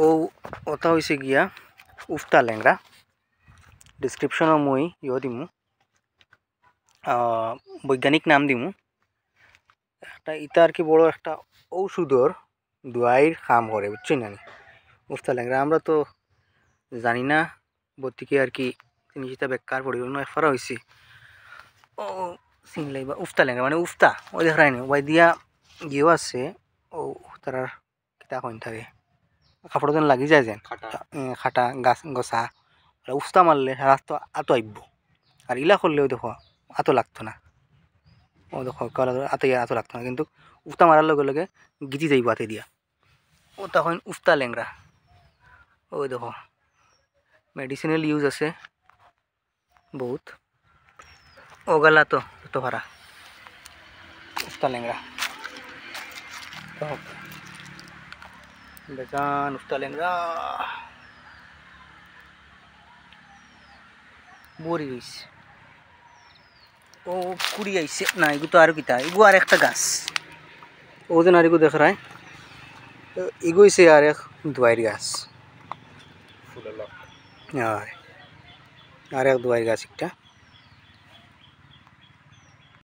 ও ওটা হয়েছে গিয়া উফতা ল্যাংড়া। ডিসক্রিপশনও মই দিমু, বৈজ্ঞানিক নাম দিমু। একটা ইটা আর কি বড় একটা ঔষধর দোয়াইর কাম করে, বুঝছি না উফতা ল্যাংড়া। আমরা তো জানি না বতিকে আর কি জিনিসটা বেকার পরিবর্তন একফারা হয়েছে। ও চিনলাই বা উফতা ল্যাংড়া মানে উফতা ওই দেখায় নি ওই দিয়া গিয়েও আছে। ও তার কিতা কইন থাকে কাপড় যেন লাগি যায় যেন খাটা গাছ গছা উফতা মারলে রাস্তা আতো আইব। আর ইলা করলেও দেখো আতো লাগতো না। ও দেখো আতো লাগতো না, কিন্তু উফতা মারার লগে লগে গিজি যাইব হাতে দিয়া। ও তখন উফতা ল্যাংড়া। ওই দেখো মেডিসিনাল ইউজ আছে বহুত। ও গেলা তো তো ভাড়া উফতা ল্যাংড়া বেজান উফতা ল্যাংড়া বড়ি হয়েছে। ও কুড়ি আইছে না, এগু তো আর কিতা এগু আর একটা গাছ ওজন আর এগু দেখ রায় এগু হয়েছে আর এক দোয়াইর গাছ। আর এক দোয়াইর গাছ একটা।